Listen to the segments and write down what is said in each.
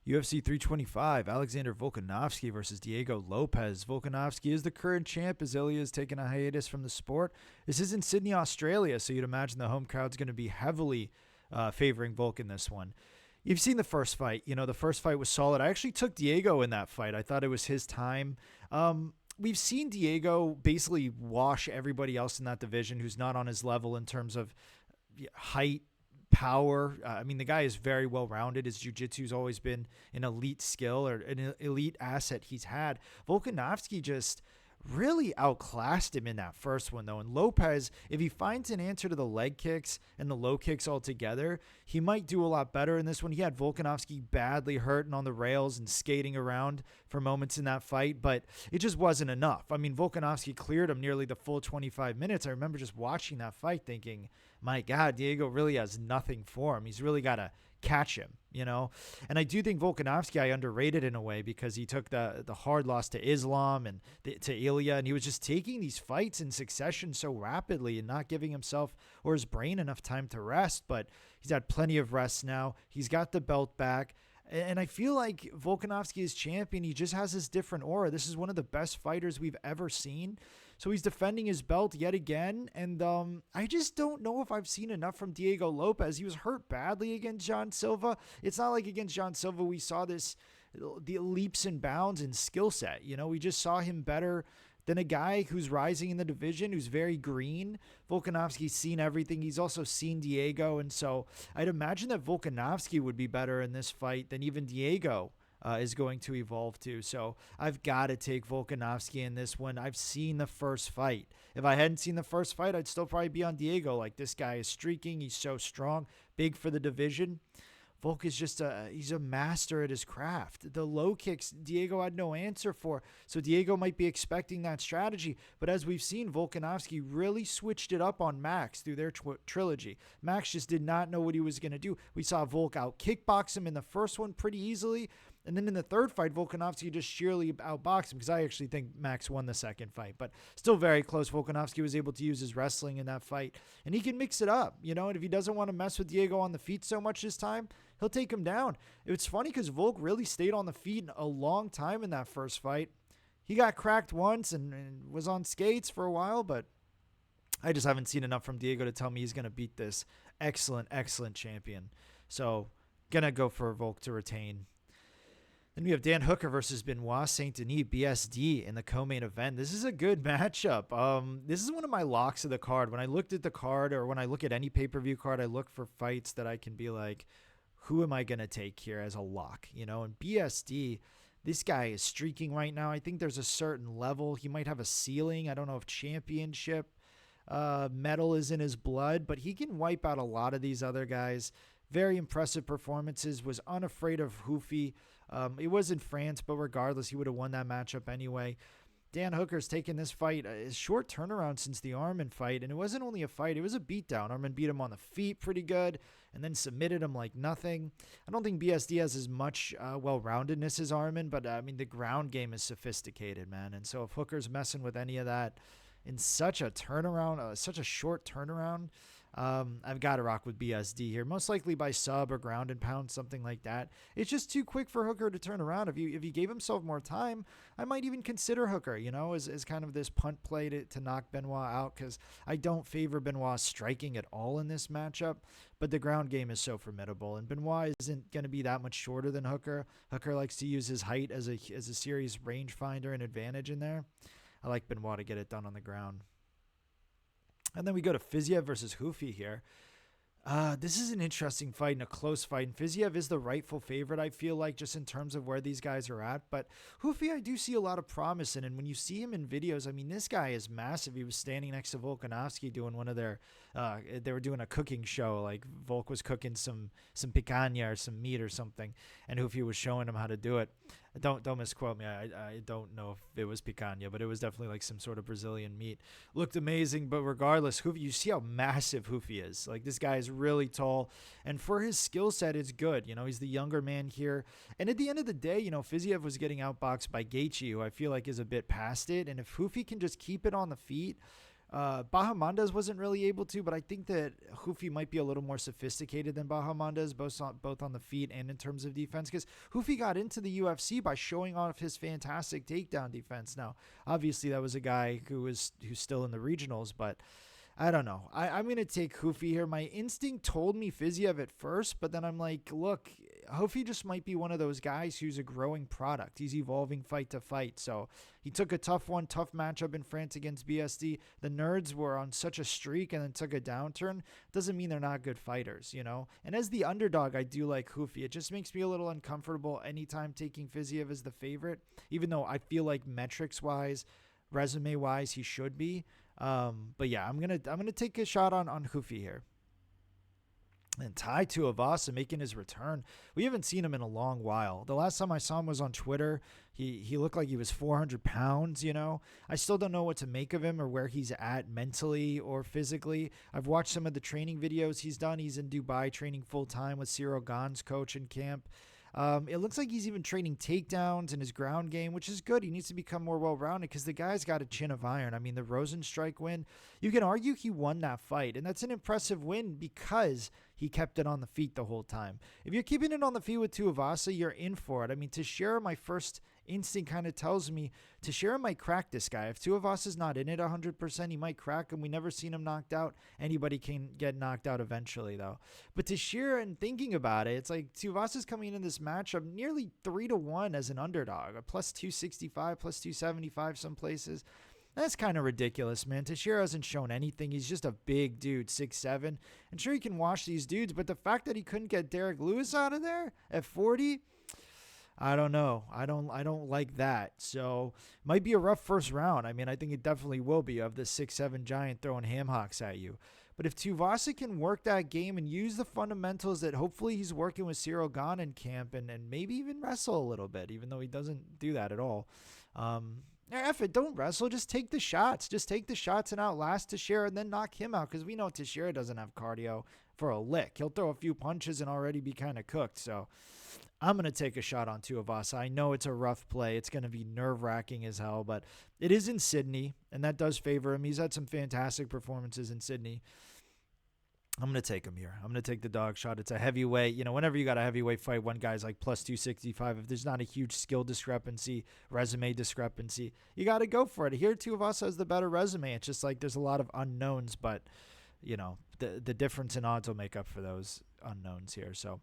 UFC 325, Alexander Volkanovski versus Diego Lopes. Volkanovski is the current champ as Ilya is taking a hiatus from the sport. This is in Sydney, Australia, so you'd imagine the home crowd's going to be heavily favoring Volk in this one. You've seen the first fight. You know, the first fight was solid. I actually took Diego in that fight. I thought it was his time. We've seen Diego basically wash everybody else in that division who's not on his level in terms of height, power. I mean, the guy is very well-rounded. His jiu-jitsu's always been an elite skill or an elite asset he's had. Volkanovski just really outclassed him in that first one, though. And Lopes, if he finds an answer to the leg kicks and the low kicks altogether, he might do a lot better in this one. He had Volkanovski badly hurting on the rails and skating around for moments in that fight, but it just wasn't enough. I mean, Volkanovski cleared him nearly the full 25 minutes. I remember just watching that fight thinking, my God, Diego really has nothing for him. He's really got to catch him, you know? And I do think Volkanovski, I underrated in a way because he took the hard loss to Islam and to Ilya, and he was just taking these fights in succession so rapidly and not giving himself or his brain enough time to rest. But he's had plenty of rest now. He's got the belt back. And I feel like Volkanovski is champion. He just has this different aura. This is one of the best fighters we've ever seen. So he's defending his belt yet again. And I just don't know if I've seen enough from Diego Lopes. He was hurt badly against John Silva. It's not like against John Silva we saw the leaps and bounds in skill set. You know, we just saw him better than a guy who's rising in the division, who's very green. Volkanovski's seen everything. He's also seen Diego. And so I'd imagine that Volkanovski would be better in this fight than even Diego is going to evolve to. So I've got to take Volkanovski in this one. I've seen the first fight. If I hadn't seen the first fight, I'd still probably be on Diego. Like, this guy is streaking. He's so strong, big for the division. Volk is just he's a master at his craft. The low kicks, Diego had no answer for. So Diego might be expecting that strategy. But as we've seen, Volkanovski really switched it up on Max through their trilogy. Max just did not know what he was going to do. We saw Volk out kickbox him in the first one pretty easily. And then in the third fight, Volkanovski just sheerly outboxed him because I actually think Max won the second fight. But still very close. Volkanovski was able to use his wrestling in that fight. And he can mix it up, you know. And if he doesn't want to mess with Diego on the feet so much this time, he'll take him down. It's funny because Volk really stayed on the feet a long time in that first fight. He got cracked once and was on skates for a while, but I just haven't seen enough from Diego to tell me he's going to beat this excellent, excellent champion. So, going to go for Volk to retain. Then we have Dan Hooker versus Benoit Saint-Denis, BSD, in the co-main event. This is a good matchup. This is one of my locks of the card. When I looked at the card, or when I look at any pay-per-view card, I look for fights that I can be like, who am I going to take here as a lock? You know, and BSD, this guy is streaking right now. I think there's a certain level. He might have a ceiling. I don't know if championship medal is in his blood, but he can wipe out a lot of these other guys. Very impressive performances, was unafraid of Ruffy. It was in France, but regardless, he would have won that matchup anyway. Dan Hooker's taken this fight, a short turnaround since the Arman fight, and it wasn't only a fight, it was a beatdown. Arman beat him on the feet pretty good, and then submitted him like nothing. I don't think BSD has as much well-roundedness as Arman, but I mean, the ground game is sophisticated, man. And so if Hooker's messing with any of that in such a turnaround, such a short turnaround, I've got to rock with BSD here, most likely by sub or ground and pound, something like that. It's just too quick for Hooker to turn around. If he gave himself more time, I might even consider Hooker, you know, as kind of this punt play to knock Benoit out, because I don't favor Benoit striking at all in this matchup, but the ground game is so formidable, and Benoit isn't going to be that much shorter than Hooker. Hooker likes to use his height as a serious rangefinder and advantage in there. I like Benoit to get it done on the ground. And then we go to Fiziev versus Ruffy here. This is an interesting fight and a close fight. And Fiziev is the rightful favorite, I feel like, just in terms of where these guys are at. But Ruffy, I do see a lot of promise in. And when you see him in videos, I mean, this guy is massive. He was standing next to Volkanovski doing one of their, they were doing a cooking show. Like Volk was cooking some picanha or some meat or something. And Ruffy was showing him how to do it. Don't misquote me. I don't know if it was picanha, but it was definitely like some sort of Brazilian meat. Looked amazing, but regardless, Ruffy, you see how massive Ruffy is. Like, this guy is really tall, and for his skill set, it's good. You know, he's the younger man here. And at the end of the day, you know, Fiziev was getting outboxed by Gaethje, who I feel like is a bit past it. And if Ruffy can just keep it on the feet, Bahamondes wasn't really able to, but I think that Ruffy might be a little more sophisticated than Bahamondes, both on the feet and in terms of defense, because Ruffy got into the UFC by showing off his fantastic takedown defense. Now, obviously, that was a guy who's still in the regionals, but I don't know. I'm going to take Ruffy here. My instinct told me Fiziev at first, but then I'm like, look, Ruffy just might be one of those guys who's a growing product. He's evolving fight to fight. So he took a tough matchup in France against BSD. The nerds were on such a streak and then took a downturn. Doesn't mean they're not good fighters, you know? And as the underdog, I do like Ruffy. It just makes me a little uncomfortable anytime taking Fiziev as the favorite, even though I feel like metrics-wise, resume-wise, he should be. But yeah, I'm gonna take a shot on Ruffy here. And Tuivasa making his return. We haven't seen him in a long while. The last time I saw him was on Twitter. He looked like he was 400 pounds, you know. I still don't know what to make of him or where he's at mentally or physically. I've watched some of the training videos he's done. He's in Dubai training full-time with Cyril Gane's coach in camp. It looks like he's even training takedowns in his ground game, which is good. He needs to become more well-rounded because the guy's got a chin of iron. I mean, the Rosenstrike win, you can argue he won that fight, and that's an impressive win because he kept it on the feet the whole time. If you're keeping it on the feet with Tuivasa, you're in for it. I mean, Teixeira, my first instinct kind of tells me Teixeira might crack this guy. If Tuivasa's not in it 100%, he might crack him. We never seen him knocked out. Anybody can get knocked out eventually, though. But Teixeira, and thinking about it, it's like Tuivasa's coming in this matchup nearly 3-1 as an underdog, a plus 265, plus 275 some places. That's kind of ridiculous, man. Teixeira hasn't shown anything. He's just a big dude, 6'7". And sure, he can wash these dudes, but the fact that he couldn't get Derek Lewis out of there at 40, I don't know. I don't like that. So might be a rough first round. I mean, I think it definitely will be of the 6'7" giant throwing ham hocks at you. But if Tuivasa can work that game and use the fundamentals that hopefully he's working with Cyril Gane in camp and maybe even wrestle a little bit, even though he doesn't do that at all. If it don't wrestle, just take the shots. Just take the shots and outlast Teixeira and then knock him out, because we know Teixeira doesn't have cardio for a lick. He'll throw a few punches and already be kind of cooked. So I'm going to take a shot on Tuivasa. I know it's a rough play. It's going to be nerve-wracking as hell, but it is in Sydney, and that does favor him. He's had some fantastic performances in Sydney. I'm going to take him here. I'm going to take the dog shot. It's a heavyweight. You know, whenever you got a heavyweight fight, one guy's like plus 265. If there's not a huge skill discrepancy, resume discrepancy, you got to go for it. Here, Tuivasa has the better resume. It's just like there's a lot of unknowns, but, you know, the difference in odds will make up for those unknowns here. So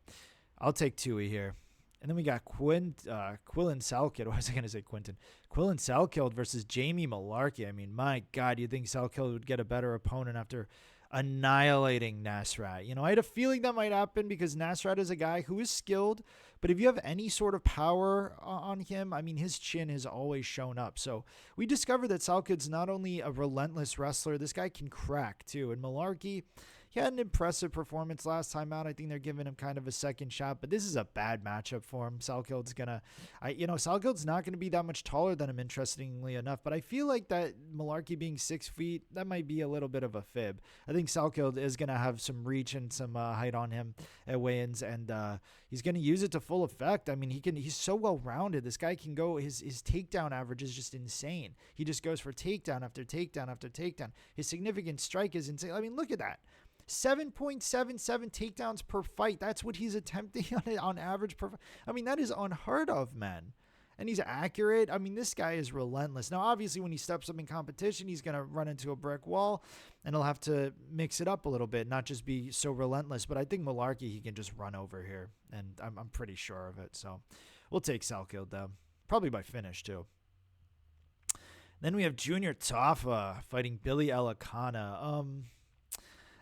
I'll take Tui here. And then we got Quillan Salkilld. What was I going to say, Quinton? Quillan Salkilld versus Jamie Mullarkey. I mean, my God, you'd think Salkilld would get a better opponent after annihilating Nasrat. You know, I had a feeling that might happen because Nasrat is a guy who is skilled, but if you have any sort of power on him, I mean, his chin has always shown up. So we discovered that Salkild's not only a relentless wrestler, this guy can crack too. And Mullarkey, he had an impressive performance last time out. I think they're giving him kind of a second shot, but this is a bad matchup for him. Salkild's not going to be that much taller than him, interestingly enough, but I feel like that Mullarkey being 6 feet, that might be a little bit of a fib. I think Salkilld is going to have some reach and some height on him at weigh-ins, and he's going to use it to full effect. I mean, he's so well-rounded. This guy can go, his takedown average is just insane. He just goes for takedown after takedown after takedown. His significant strike is insane. I mean, look at that. 7.77 takedowns per fight. That's what he's attempting on average per fight. I mean, that is unheard of, man. And he's accurate. I mean, this guy is relentless. Now, obviously, when he steps up in competition, he's going to run into a brick wall, and he'll have to mix it up a little bit, not just be so relentless. But I think Mullarkey, he can just run over here, and I'm pretty sure of it. So we'll take Salkilld, though. Probably by finish, too. Then we have Junior Tafa fighting Billy Elekana.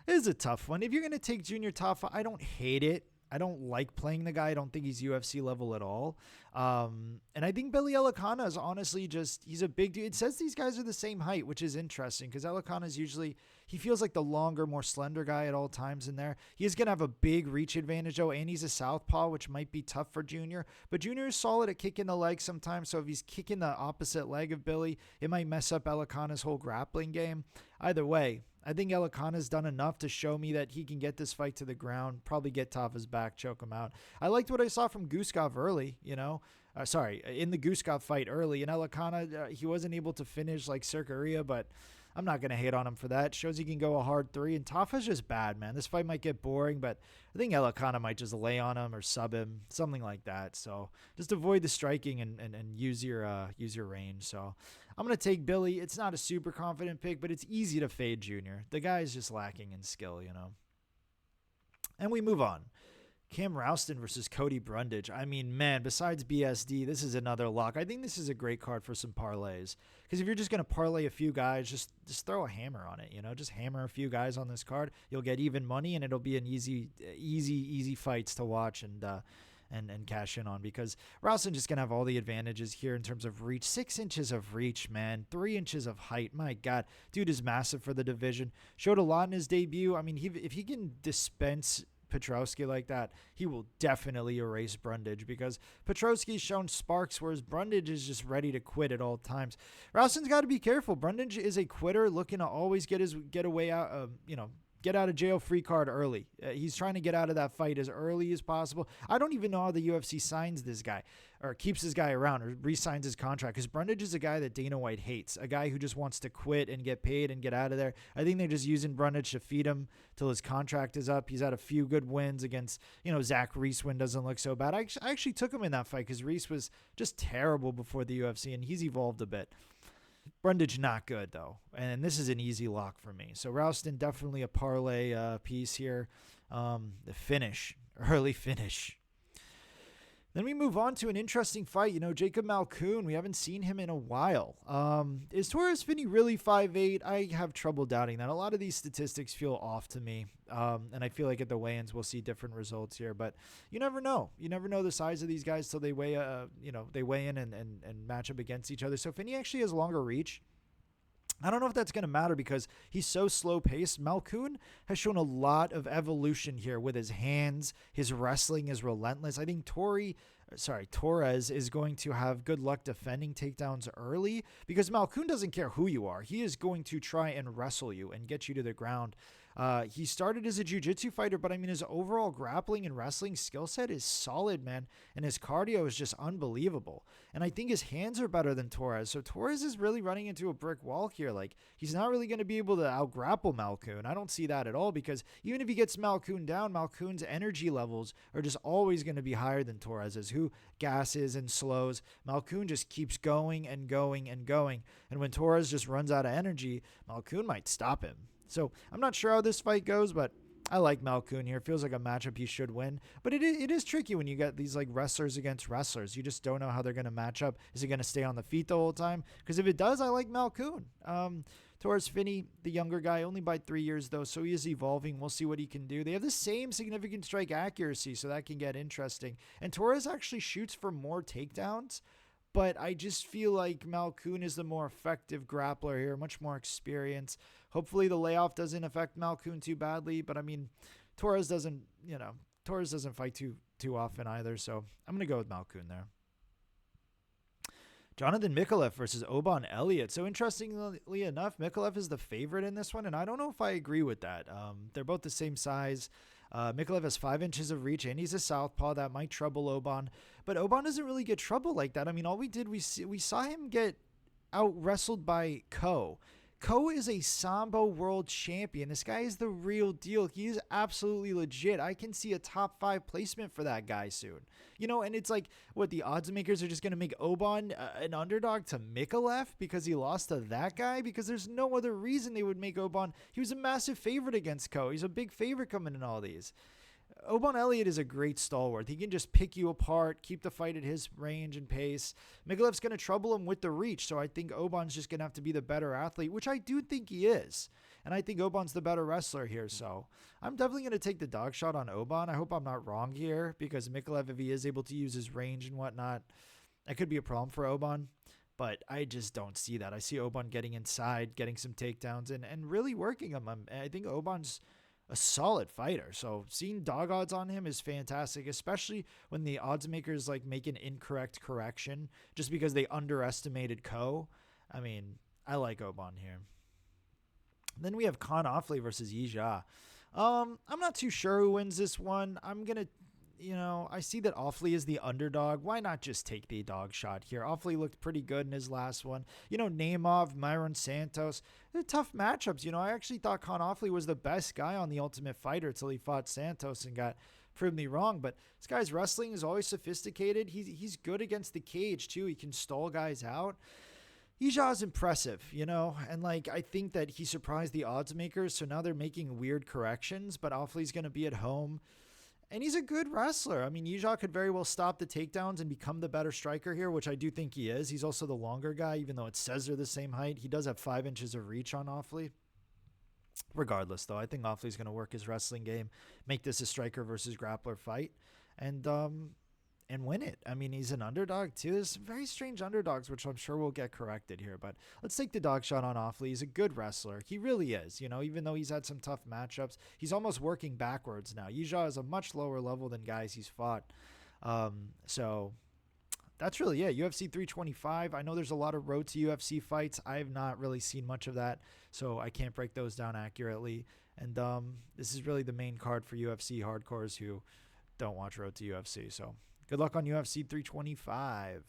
It is a tough one. If you're going to take Junior Tafa, I don't hate it. I don't like playing the guy. I don't think he's UFC level at all. And I think Billy Elekana is honestly just, he's a big dude. It says these guys are the same height, which is interesting because Elekana is usually, he feels like the longer, more slender guy at all times in there. He is going to have a big reach advantage, though, and he's a southpaw, which might be tough for Junior. But Junior is solid at kicking the leg sometimes, so if he's kicking the opposite leg of Billy, it might mess up Elekana's whole grappling game. Either way, I think Elekana's done enough to show me that he can get this fight to the ground, probably get Tafa's back, choke him out. I liked what I saw from Guskov early, you know. In the Guskov fight early. And Elekana, he wasn't able to finish like Circaria, but I'm not going to hate on him for that. Shows he can go a hard 3, and Tafa's just bad, man. This fight might get boring, but I think Elekana might just lay on him or sub him, something like that. So just avoid the striking and use your range. So I'm going to take Billy. It's not a super confident pick, but it's easy to fade Junior. The guy is just lacking in skill, And we move on. Cam Rowston versus Cody Brundage. I mean, man, besides BSD, this is another lock. I think this is a great card for some parlays. Because if you're just going to parlay a few guys, just throw a hammer on it, Just hammer a few guys on this card. You'll get even money, and it'll be an easy fights to watch and cash in on, because Rowston just going to have all the advantages here in terms of reach. 6 inches of reach, man. 3 inches of height. My God. Dude is massive for the division. Showed a lot in his debut. I mean, if he can dispense Petrowski like that, he will definitely erase Brundage, because Petrowski's shown sparks, whereas Brundage is just ready to quit at all times. Rowston's got to be careful. Brundage is a quitter looking to always get out of jail free card early. He's trying to get out of that fight as early as possible. I don't even know how the UFC signs this guy or keeps this guy around or re-signs his contract, because Brundage is a guy that Dana White hates, a guy who just wants to quit and get paid and get out of there. I think they're just using Brundage to feed him till his contract is up. He's had a few good wins against, Zach Reese win doesn't look so bad. I actually took him in that fight because Reese was just terrible before the UFC, and he's evolved a bit. Brundage not good though, and this is an easy lock for me. So Rowston definitely a parlay piece here. The early finish. Then we move on to an interesting fight. Jacob Malkoun, we haven't seen him in a while. Is Torrez Finney really 5'8"? I have trouble doubting that. A lot of these statistics feel off to me. And I feel like at the weigh-ins we'll see different results here. But you never know. You never know the size of these guys till they weigh in and match up against each other. So Finney actually has longer reach. I don't know if that's going to matter because he's so slow-paced. Malkoun has shown a lot of evolution here with his hands. His wrestling is relentless. I think Torrez is going to have good luck defending takedowns early, because Malkoun doesn't care who you are. He is going to try and wrestle you and get you to the ground. He started as a jiu-jitsu fighter, but I mean, his overall grappling and wrestling skill set is solid, man. And his cardio is just unbelievable. And I think his hands are better than Torrez. So Torrez is really running into a brick wall here. Like, he's not really going to be able to out-grapple Malkoun. I don't see that at all, because even if he gets Malkoun down, Malkoun's energy levels are just always going to be higher than Torrez's, who gasses and slows. Malkoun just keeps going and going and going. And when Torrez just runs out of energy, Malkoun might stop him. So I'm not sure how this fight goes, but I like Malkoun here. Feels like a matchup he should win. But it is tricky when you get these like wrestlers against wrestlers. You just don't know how they're going to match up. Is it going to stay on the feet the whole time? Because if it does, I like Malkoun. Torrez Finney, the younger guy, only by 3 years though, so he is evolving. We'll see what he can do. They have the same significant strike accuracy, so that can get interesting. And Torrez actually shoots for more takedowns, but I just feel like Malkoun is the more effective grappler here, much more experience. Hopefully the layoff doesn't affect Malkoun too badly, but I mean, Torrez doesn't fight too often either, so I'm going to go with Malkoun there. Jonathan Micallef versus Oban Elliott. So interestingly enough, Micallef is the favorite in this one, and I don't know if I agree with that. They're both the same size. Micallef has 5 inches of reach, and he's a southpaw. That might trouble Oban, but Oban doesn't really get trouble like that. I mean, all we saw him get out wrestled by Ko. Ko is a Sambo world champion. This guy is the real deal. He is absolutely legit. I can see a top 5 placement for that guy soon. And it's like, what, the odds makers are just going to make Oban an underdog to Micallef because he lost to that guy? Because there's no other reason they would make Oban. He was a massive favorite against Ko. He's a big favorite coming in all these. Oban Elliott is a great stalwart. He can just pick you apart, keep the fight at his range and pace. Micallef's going to trouble him with the reach, so I think Oban's just going to have to be the better athlete, which I do think he is. And I think Oban's the better wrestler here, so I'm definitely going to take the dog shot on Oban. I hope I'm not wrong here, because Micallef, if he is able to use his range and whatnot, that could be a problem for Oban. But I just don't see that. I see Oban getting inside, getting some takedowns, and really working him. I think Oban's a solid fighter. So seeing dog odds on him is fantastic, especially when the odds makers like make an incorrect correction just because they underestimated Ko. I mean, I like Oban here. Then we have Kaan Ofli versus Yizha. I'm not too sure who wins this one. I'm going to I see that Ofli is the underdog. Why not just take the dog shot here? Ofli looked pretty good in his last one. Naimov, Myron Santos, they're tough matchups. I actually thought Kaan Ofli was the best guy on The Ultimate Fighter till he fought Santos and got proved me wrong. But this guy's wrestling is always sophisticated. He's good against the cage too. He can stall guys out. Yizha is impressive, and I think that he surprised the odds makers. So now they're making weird corrections, but Ofli's going to be at home. And he's a good wrestler. I mean, Yizha could very well stop the takedowns and become the better striker here, which I do think he is. He's also the longer guy, even though it says they're the same height. He does have 5 inches of reach on Ofli. Regardless, though, I think Ofli's going to work his wrestling game, make this a striker versus grappler fight, and win it. I mean, he's an underdog, too. There's some very strange underdogs, which I'm sure will get corrected here. But let's take the dog shot on Ofli. He's a good wrestler. He really is. Even though he's had some tough matchups, he's almost working backwards now. Yizha is a much lower level than guys he's fought. So that's really it. UFC 325. I know there's a lot of road to UFC fights. I have not really seen much of that, so I can't break those down accurately. And this is really the main card for UFC hardcores who don't watch road to UFC. So good luck on UFC 325.